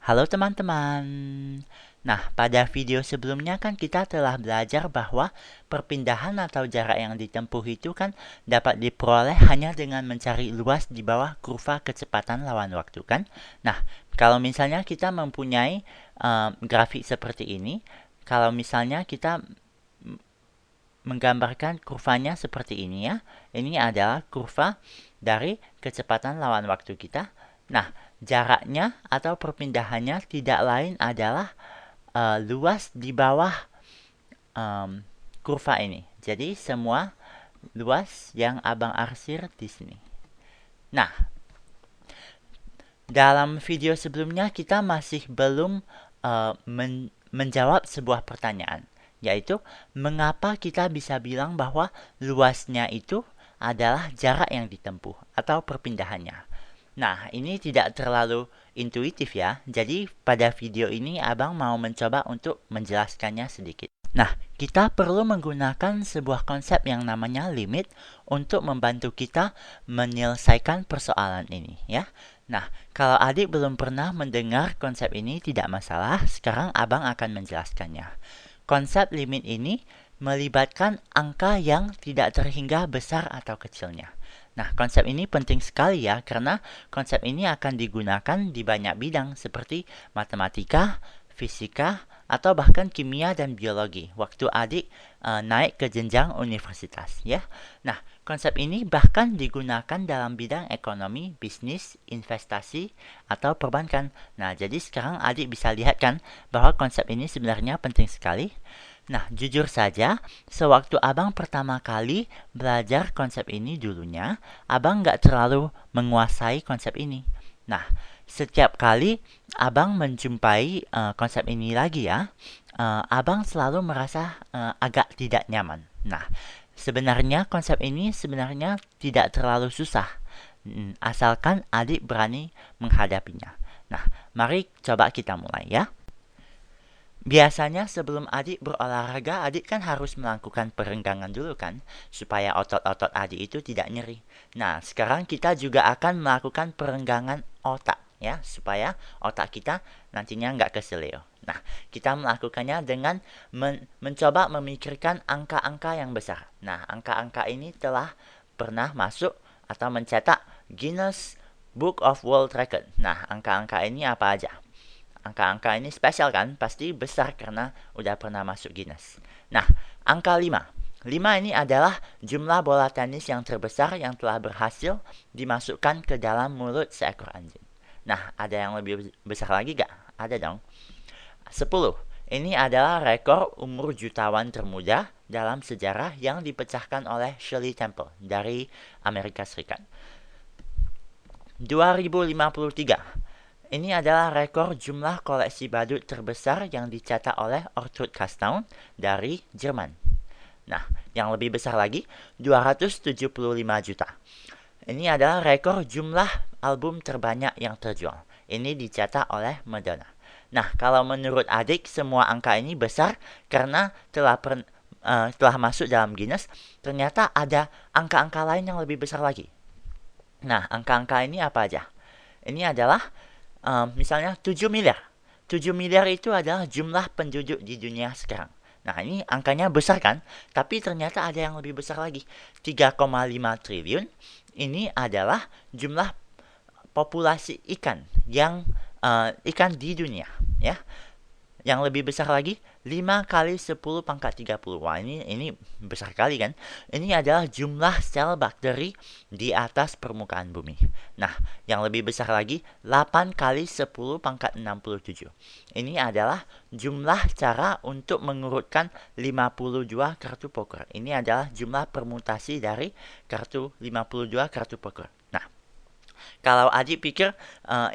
Halo teman-teman. Nah, pada video sebelumnya kan kita telah belajar bahwa perpindahan atau jarak yang ditempuh itu kan dapat diperoleh hanya dengan mencari luas di bawah kurva kecepatan lawan waktu kan. Nah, kalau misalnya kita mempunyai grafik seperti ini, kalau misalnya kita menggambarkan kurvanya seperti ini ya. Ini adalah kurva dari kecepatan lawan waktu kita. Nah, jaraknya atau perpindahannya tidak lain adalah luas di bawah kurva ini. Jadi semua luas yang abang arsir di sini. Nah, dalam video sebelumnya kita masih belum menjawab sebuah pertanyaan, yaitu mengapa kita bisa bilang bahwa luasnya itu adalah jarak yang ditempuh atau perpindahannya. Nah, ini tidak terlalu intuitif ya. Jadi pada video ini abang mau mencoba untuk menjelaskannya sedikit. Nah, kita perlu menggunakan sebuah konsep yang namanya limit untuk membantu kita menyelesaikan persoalan ini ya. Nah, kalau adik belum pernah mendengar konsep ini tidak masalah, sekarang abang akan menjelaskannya. Konsep limit ini melibatkan angka yang tidak terhingga besar atau kecilnya. Nah, konsep ini penting sekali ya, karena konsep ini akan digunakan di banyak bidang seperti matematika, fisika, atau bahkan kimia dan biologi waktu adik naik ke jenjang universitas ya. Nah, konsep ini bahkan digunakan dalam bidang ekonomi, bisnis, investasi, atau perbankan. Nah, jadi sekarang adik bisa lihat kan bahwa konsep ini sebenarnya penting sekali. Nah, jujur saja, sewaktu abang pertama kali belajar konsep ini dulunya, abang nggak terlalu menguasai konsep ini. Nah, setiap kali abang menjumpai konsep ini lagi ya, abang selalu merasa agak tidak nyaman. Nah, sebenarnya konsep ini sebenarnya tidak terlalu susah, asalkan adik berani menghadapinya. Nah, mari coba kita mulai ya. Biasanya sebelum adik berolahraga, adik kan harus melakukan perenggangan dulu kan, supaya otot-otot adik itu tidak nyeri. Nah, sekarang kita juga akan melakukan perenggangan otak ya, supaya otak kita nantinya nggak keseleo. Nah, kita melakukannya dengan mencoba memikirkan angka-angka yang besar. Nah, angka-angka ini telah pernah masuk atau mencetak Guinness Book of World Record. Nah, angka-angka ini apa aja? Angka-angka ini spesial kan? Pasti besar karena udah pernah masuk Guinness. Nah, angka 5. 5 ini adalah jumlah bola tenis yang terbesar yang telah berhasil dimasukkan ke dalam mulut seekor anjing. Nah, ada yang lebih besar lagi gak? Ada dong. 10. Ini adalah rekor umur jutawan termuda dalam sejarah yang dipecahkan oleh Shirley Temple dari Amerika Serikat. 2053. Ini adalah rekor jumlah koleksi badut terbesar yang dicatat oleh Ortrud Kastaun dari Jerman. Nah, yang lebih besar lagi, 275 juta. Ini adalah rekor jumlah album terbanyak yang terjual. Ini dicatat oleh Madonna. Nah, kalau menurut adik, semua angka ini besar karena telah masuk dalam Guinness. Ternyata ada angka-angka lain yang lebih besar lagi. Nah, angka-angka ini apa aja? Ini adalah misalnya 7 miliar. 7 miliar itu adalah jumlah penduduk di dunia sekarang. Nah, ini angkanya besar kan? Tapi ternyata ada yang lebih besar lagi. 3,5 triliun ini adalah jumlah populasi ikan yang ikan di dunia, ya. Yang lebih besar lagi, 5 kali 10 pangkat 30. Wah, ini besar kali kan? Ini adalah jumlah sel bakteri di atas permukaan bumi. Nah, yang lebih besar lagi, 8 kali 10 pangkat 67. Ini adalah jumlah cara untuk mengurutkan 52 kartu poker. Ini adalah jumlah permutasi dari kartu 52 kartu poker. Nah, kalau adik pikir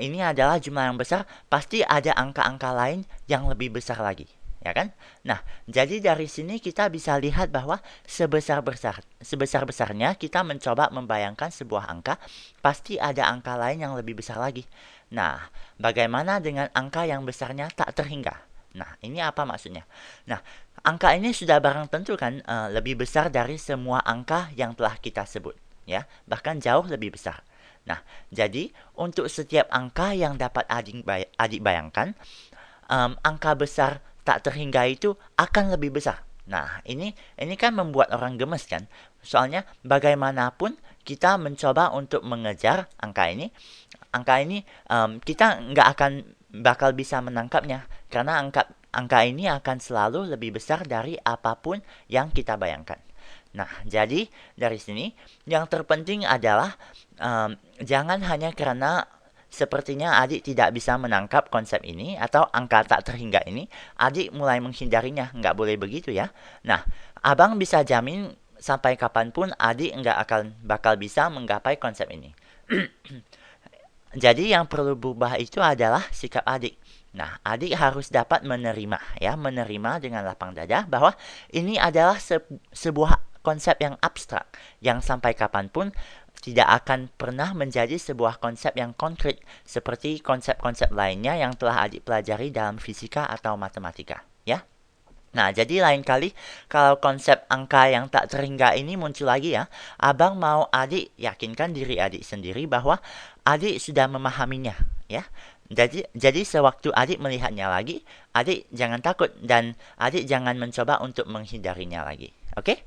ini adalah jumlah yang besar, pasti ada angka-angka lain yang lebih besar lagi, ya kan? Nah, jadi dari sini kita bisa lihat bahwa sebesar-besarnya kita mencoba membayangkan sebuah angka, pasti ada angka lain yang lebih besar lagi. Nah, bagaimana dengan angka yang besarnya tak terhingga? Nah, ini apa maksudnya? Nah, angka ini sudah barang tentu kan lebih besar dari semua angka yang telah kita sebut, ya, bahkan jauh lebih besar. Nah, jadi untuk setiap angka yang dapat adik bayangkan, angka besar tak terhingga itu akan lebih besar. Nah, ini kan membuat orang gemes kan? Soalnya bagaimanapun kita mencoba untuk mengejar angka ini kita nggak akan bakal bisa menangkapnya karena angka ini akan selalu lebih besar dari apapun yang kita bayangkan. Nah, jadi dari sini yang terpenting adalah jangan hanya karena sepertinya adik tidak bisa menangkap konsep ini atau angka tak terhingga ini, adik mulai menghindarinya. Nggak boleh begitu ya. Nah, abang bisa jamin sampai kapanpun adik nggak akan bakal bisa menggapai konsep ini. Jadi yang perlu berubah itu adalah sikap adik. Nah, adik harus dapat menerima dengan lapang dada bahwa ini adalah sebuah konsep yang abstrak yang sampai kapanpun tidak akan pernah menjadi sebuah konsep yang konkret seperti konsep-konsep lainnya yang telah adik pelajari dalam fisika atau matematika, ya. Nah, jadi lain kali kalau konsep angka yang tak terhingga ini muncul lagi ya, abang mau adik yakinkan diri adik sendiri bahwa adik sudah memahaminya, ya. Jadi sewaktu adik melihatnya lagi, adik jangan takut dan adik jangan mencoba untuk menghindarinya lagi. Oke?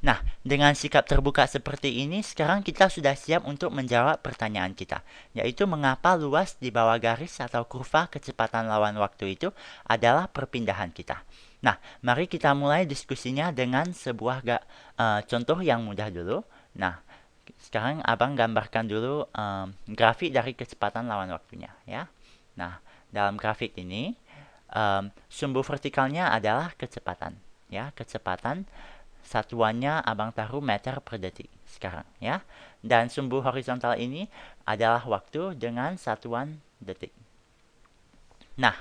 Nah, dengan sikap terbuka seperti ini, sekarang kita sudah siap untuk menjawab pertanyaan kita, yaitu mengapa luas di bawah garis atau kurva kecepatan lawan waktu itu adalah perpindahan kita. Nah, mari kita mulai diskusinya dengan sebuah contoh yang mudah dulu. Nah, sekarang abang gambarkan dulu grafik dari kecepatan lawan waktunya, ya. Nah, dalam grafik ini, sumbu vertikalnya adalah kecepatan, ya, kecepatan. Satuannya abang taruh meter per detik sekarang ya. Dan sumbu horizontal ini adalah waktu dengan satuan detik. Nah,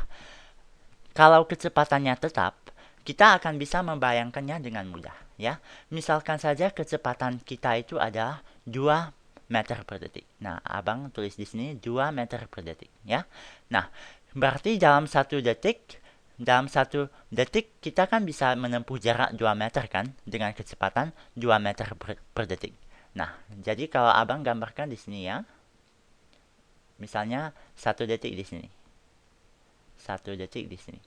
kalau kecepatannya tetap, kita akan bisa membayangkannya dengan mudah ya. Misalkan saja kecepatan kita itu adalah 2 meter per detik. Nah, abang tulis di sini 2 meter per detik ya. Nah, berarti dalam satu detik kita kan bisa menempuh jarak 2 meter kan dengan kecepatan 2 meter per detik. Nah, jadi kalau abang gambarkan di sini ya. Misalnya 1 detik di sini. 1 detik di sini.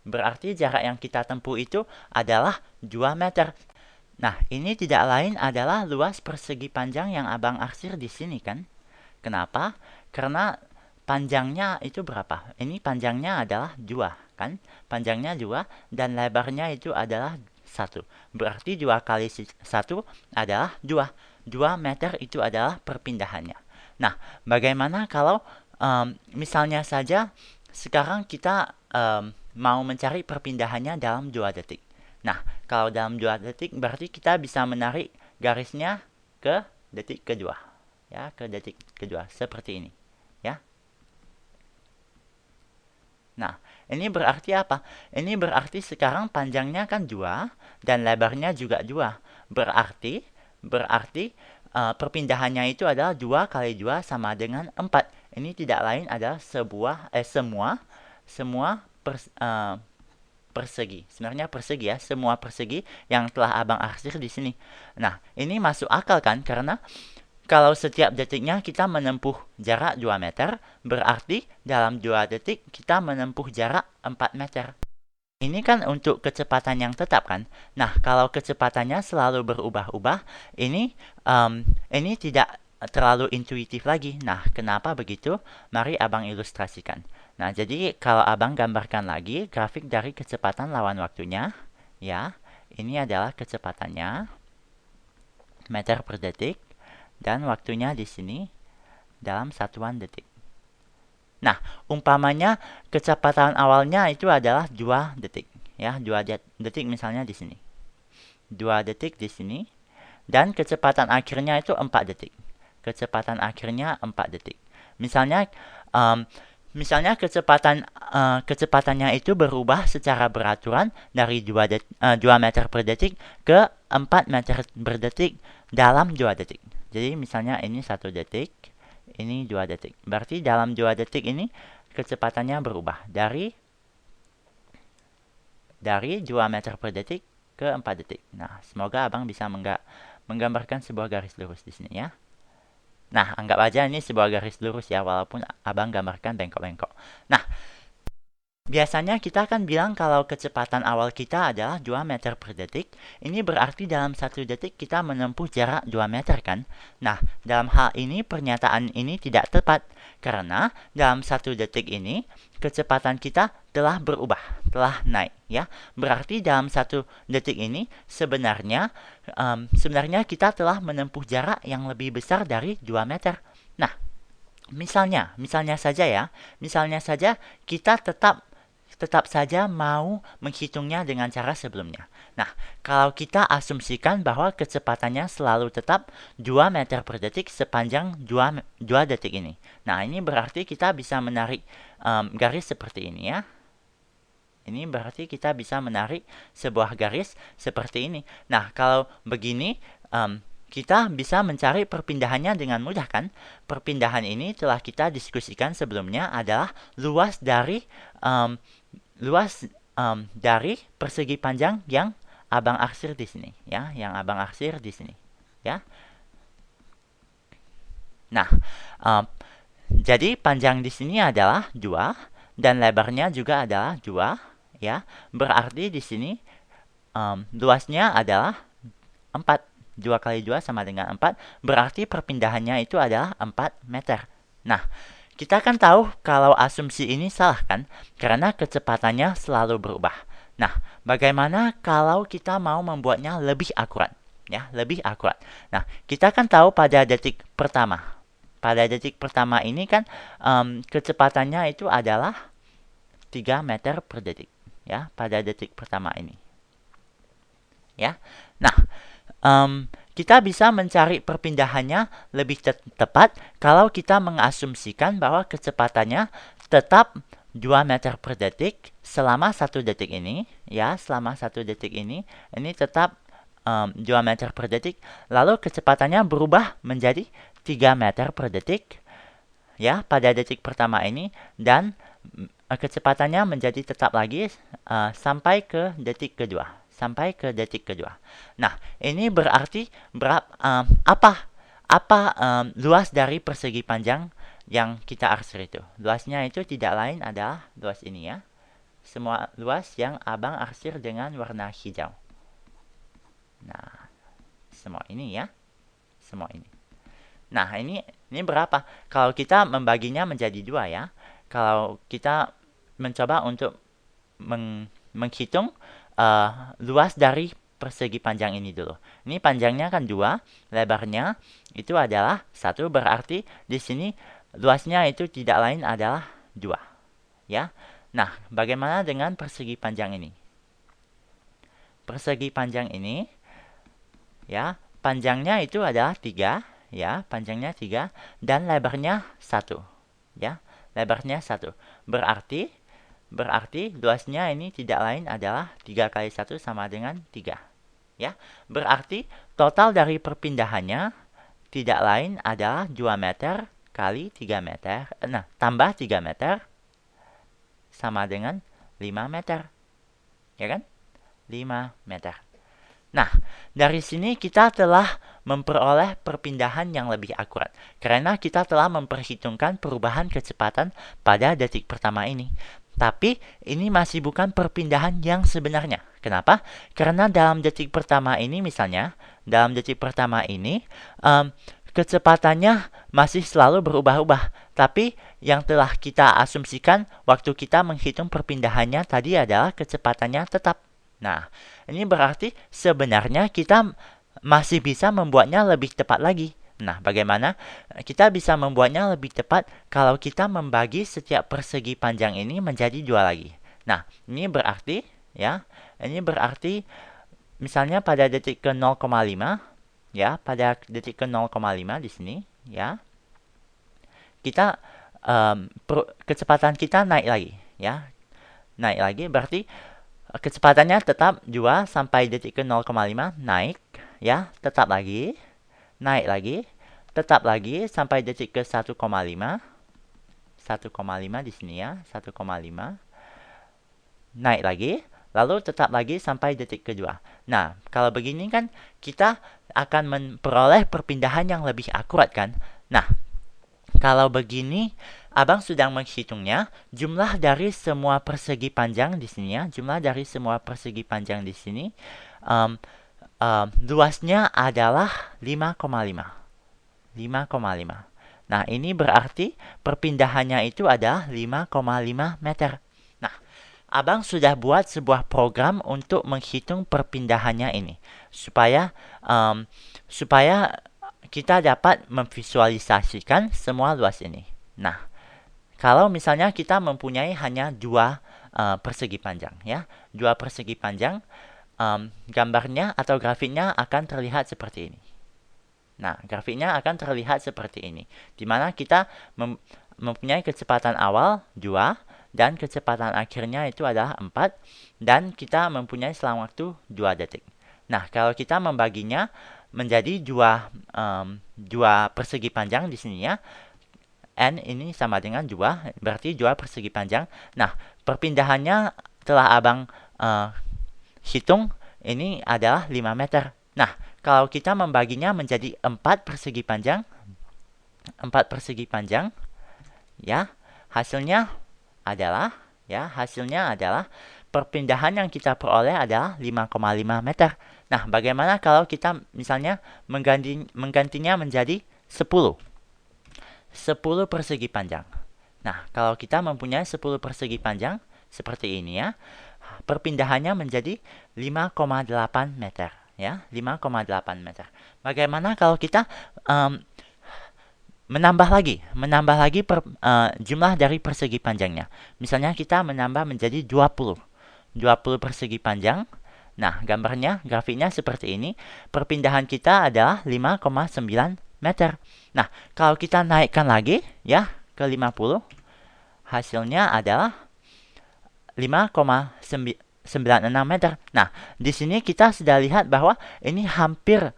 Berarti jarak yang kita tempuh itu adalah 2 meter. Nah, ini tidak lain adalah luas persegi panjang yang abang arsir di sini kan. Kenapa? Karena panjangnya itu berapa? Ini panjangnya adalah 2 kan? Panjangnya 2 dan lebarnya itu adalah 1. Berarti 2 kali 1 adalah 2. 2 meter itu adalah perpindahannya. Nah, bagaimana kalau misalnya saja sekarang kita mau mencari perpindahannya dalam 2 detik. Nah, kalau dalam 2 detik berarti kita bisa menarik garisnya ke detik kedua. Ya, ke detik kedua seperti ini. Ya. Nah, ini berarti apa? Ini berarti sekarang panjangnya kan 2 dan lebarnya juga 2. Berarti perpindahannya itu adalah 2 kali 2 sama dengan 4. Ini tidak lain adalah semua persegi. Sebenarnya persegi ya, semua persegi yang telah abang arsir di sini. Nah, ini masuk akal kan karena kalau setiap detiknya kita menempuh jarak 2 meter, berarti dalam 2 detik kita menempuh jarak 4 meter. Ini kan untuk kecepatan yang tetap kan. Nah, kalau kecepatannya selalu berubah-ubah, ini tidak terlalu intuitif lagi. Nah, kenapa begitu? Mari abang ilustrasikan. Nah, jadi kalau abang gambarkan lagi grafik dari kecepatan lawan waktunya, ya, ini adalah kecepatannya meter per detik. Dan waktunya di sini dalam satuan detik. Nah, umpamanya kecepatan awalnya itu adalah 2 detik. Ya, 2 detik misalnya di sini. 2 detik di sini. Dan kecepatan akhirnya itu 4 detik. Kecepatan akhirnya 4 detik. Misalnya kecepatannya itu berubah secara beraturan dari 2 meter per detik ke 4 meter per detik dalam 2 detik. Jadi misalnya ini 1 detik, ini 2 detik. Berarti dalam 2 detik ini kecepatannya berubah dari 2 meter per detik ke 4 detik. Nah, semoga abang bisa menggambarkan sebuah garis lurus di sini ya. Nah, anggap aja ini sebuah garis lurus ya, walaupun abang gambarkan bengkok-bengkok. Nah, biasanya kita akan bilang kalau kecepatan awal kita adalah 2 meter per detik. Ini berarti dalam 1 detik kita menempuh jarak 2 meter kan? Nah, dalam hal ini pernyataan ini tidak tepat. Karena dalam 1 detik ini, kecepatan kita telah berubah, telah naik ya. Berarti dalam 1 detik ini sebenarnya kita telah menempuh jarak yang lebih besar dari 2 meter. Nah, misalnya saja kita tetap saja mau menghitungnya dengan cara sebelumnya. Nah, kalau kita asumsikan bahwa kecepatannya selalu tetap 2 meter per detik sepanjang 2 detik ini. Nah, ini berarti kita bisa menarik garis seperti ini ya. Ini berarti kita bisa menarik sebuah garis seperti ini. Nah, kalau begini, kita bisa mencari perpindahannya dengan mudah kan? Perpindahan ini telah kita diskusikan sebelumnya adalah luas dari persegi panjang yang abang arsir di sini ya, ya. Nah, jadi panjang di sini adalah 2 dan lebarnya juga adalah 2 ya. Berarti di sini luasnya adalah 4. 2 kali 2 sama dengan 4, berarti perpindahannya itu adalah 4 meter. Nah, kita kan tahu kalau asumsi ini salah kan? Karena kecepatannya selalu berubah. Nah, bagaimana kalau kita mau membuatnya lebih akurat? Ya, lebih akurat. Nah, kita kan tahu pada detik pertama. Pada detik pertama ini kan kecepatannya itu adalah 3 meter per detik. Ya, pada detik pertama ini. Ya. Nah, kita bisa mencari perpindahannya lebih tepat kalau kita mengasumsikan bahwa kecepatannya tetap 2 meter per detik selama 1 detik ini. Ya, selama 1 detik ini tetap 2 meter per detik. Lalu kecepatannya berubah menjadi 3 meter per detik. Ya, pada detik pertama ini. Dan kecepatannya menjadi tetap lagi sampai ke detik kedua. Nah, ini berarti apa luas dari persegi panjang yang kita arsir itu? Luasnya itu tidak lain adalah luas ini ya. Semua luas yang abang arsir dengan warna hijau. Nah, semua ini ya. Semua ini. Nah, ini berapa? Kalau kita membaginya menjadi 2 ya. Kalau kita mencoba untuk menghitung luas dari persegi panjang ini dulu. Ini panjangnya kan 2, lebarnya itu adalah 1, berarti di sini luasnya itu tidak lain adalah 2. Ya. Nah, bagaimana dengan persegi panjang ini? Persegi panjang ini ya, panjangnya itu adalah 3, ya, panjangnya 3 dan lebarnya 1. Ya, lebarnya 1. Berarti luasnya ini tidak lain adalah 3 kali 1 sama dengan 3. Ya, berarti total dari perpindahannya tidak lain adalah 2 meter kali 3 meter. Nah, tambah 3 meter sama dengan 5 meter. Ya kan? 5 meter. Nah, dari sini kita telah memperoleh perpindahan yang lebih akurat. Karena kita telah memperhitungkan perubahan kecepatan pada detik pertama ini. Tapi ini masih bukan perpindahan yang sebenarnya. Kenapa? Karena dalam detik pertama ini misalnya, kecepatannya masih selalu berubah-ubah. Tapi yang telah kita asumsikan waktu kita menghitung perpindahannya tadi adalah kecepatannya tetap. Nah, ini berarti sebenarnya kita masih bisa membuatnya lebih tepat lagi. Nah, bagaimana kita bisa membuatnya lebih tepat kalau kita membagi setiap persegi panjang ini menjadi 2 lagi. Nah, ini berarti misalnya pada detik ke 0,5 ya, pada detik ke 0,5 di sini ya. Kita kecepatan kita naik lagi ya. Naik lagi berarti kecepatannya tetap 2 sampai detik ke 0,5 naik ya, tetap lagi, naik lagi, tetap lagi sampai detik ke 1,5. 1,5 di sini ya, 1,5. Naik lagi, lalu tetap lagi sampai detik kedua. Nah, kalau begini kan kita akan memperoleh perpindahan yang lebih akurat kan. Nah, kalau begini, Abang sedang menghitungnya jumlah dari semua persegi panjang di sini ya. Jumlah dari semua persegi panjang di sini luasnya adalah 5,5. 5,5. Nah, ini berarti perpindahannya itu adalah 5,5 meter. Nah, Abang sudah buat sebuah program untuk menghitung perpindahannya ini supaya kita dapat memvisualisasikan semua luas ini. Nah, kalau misalnya kita mempunyai hanya dua persegi panjang ya, dua persegi panjang, gambarnya atau grafiknya akan terlihat seperti ini. Nah, grafiknya akan terlihat seperti ini, di mana kita mempunyai kecepatan awal 2, dan kecepatan akhirnya itu adalah 4, dan kita mempunyai selang waktu 2 detik. Nah, kalau kita membaginya menjadi dua persegi panjang di sini ya, N ini sama dengan 2, berarti 2 persegi panjang. Nah, perpindahannya telah Abang hitung, ini adalah 5 meter. Nah, kalau kita membaginya menjadi 4 persegi panjang, ya, hasilnya adalah perpindahan yang kita peroleh adalah 5,5 meter. Nah, bagaimana kalau kita misalnya menggantinya menjadi 10 persegi panjang. Nah, kalau kita mempunyai 10 persegi panjang seperti ini ya, perpindahannya menjadi 5,8 meter. Ya, 5,8 meter. Bagaimana kalau kita menambah lagi jumlah dari persegi panjangnya. Misalnya kita menambah menjadi 20 persegi panjang. Nah, grafiknya seperti ini. Perpindahan kita adalah 5,9 meter. Nah, kalau kita naikkan lagi ya ke 50, hasilnya adalah 5,96 meter. Nah, di sini kita sudah lihat bahwa ini hampir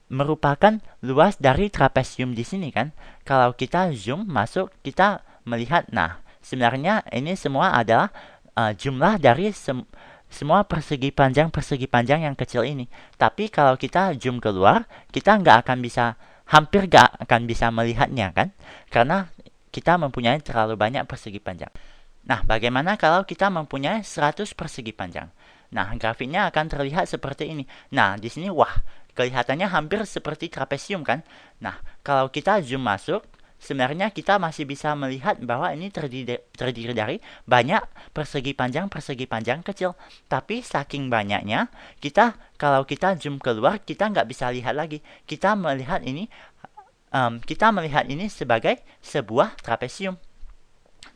merupakan luas dari trapesium di sini kan. Kalau kita zoom masuk, kita melihat, nah, sebenarnya ini semua adalah jumlah dari semua persegi panjang yang kecil ini. Tapi kalau kita zoom keluar, kita hampir nggak akan bisa melihatnya kan, karena kita mempunyai terlalu banyak persegi panjang. Nah, bagaimana kalau kita mempunyai 100 persegi panjang? Nah, grafiknya akan terlihat seperti ini. Nah, di sini wah, kelihatannya hampir seperti trapesium kan? Nah, kalau kita zoom masuk, sebenarnya kita masih bisa melihat bahwa ini terdiri dari banyak persegi panjang kecil. Tapi saking banyaknya, kalau kita zoom keluar, kita nggak bisa lihat lagi. Kita melihat ini sebagai sebuah trapesium.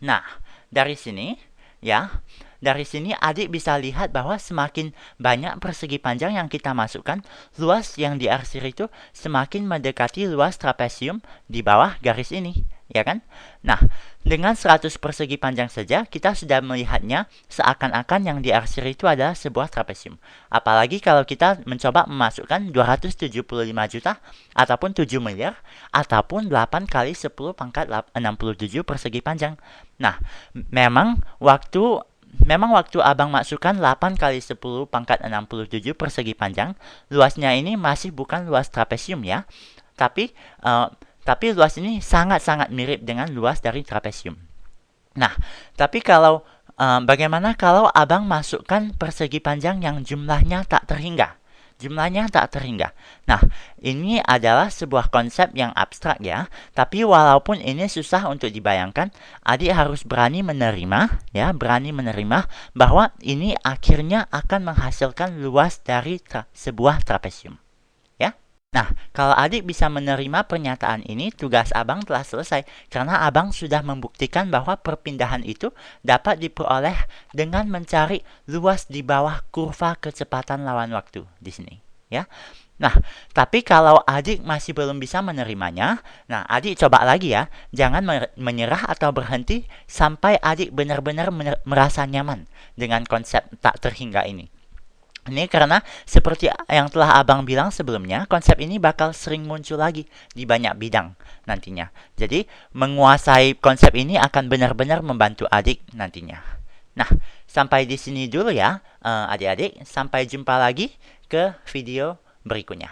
Nah, dari sini adik bisa lihat bahwa semakin banyak persegi panjang yang kita masukkan, luas yang diarsir itu semakin mendekati luas trapesium di bawah garis ini, ya kan? Nah, dengan 100 persegi panjang saja, kita sudah melihatnya seakan-akan yang diarsir itu adalah sebuah trapesium. Apalagi kalau kita mencoba memasukkan 275 juta, ataupun 7 miliar, ataupun 8 kali 10 pangkat 67 persegi panjang. Nah, memang waktu Abang masukkan 8 kali 10 pangkat 67 persegi panjang, luasnya ini masih bukan luas trapesium ya. Tapi luas ini sangat-sangat mirip dengan luas dari trapesium. Nah, tapi bagaimana kalau Abang masukkan persegi panjang yang jumlahnya tak terhingga? Nah, ini adalah sebuah konsep yang abstrak ya. Tapi walaupun ini susah untuk dibayangkan, adik harus berani menerima bahwa ini akhirnya akan menghasilkan luas dari sebuah trapesium. Nah, kalau adik bisa menerima pernyataan ini, tugas Abang telah selesai karena Abang sudah membuktikan bahwa perpindahan itu dapat diperoleh dengan mencari luas di bawah kurva kecepatan lawan waktu di sini, ya. Nah, tapi kalau adik masih belum bisa menerimanya, nah adik coba lagi ya. Jangan menyerah atau berhenti sampai adik benar-benar merasa nyaman dengan konsep tak terhingga ini. Ini karena seperti yang telah Abang bilang sebelumnya, konsep ini bakal sering muncul lagi di banyak bidang nantinya. Jadi, menguasai konsep ini akan benar-benar membantu adik nantinya. Nah, sampai di sini dulu ya adik-adik. Sampai jumpa lagi ke video berikutnya.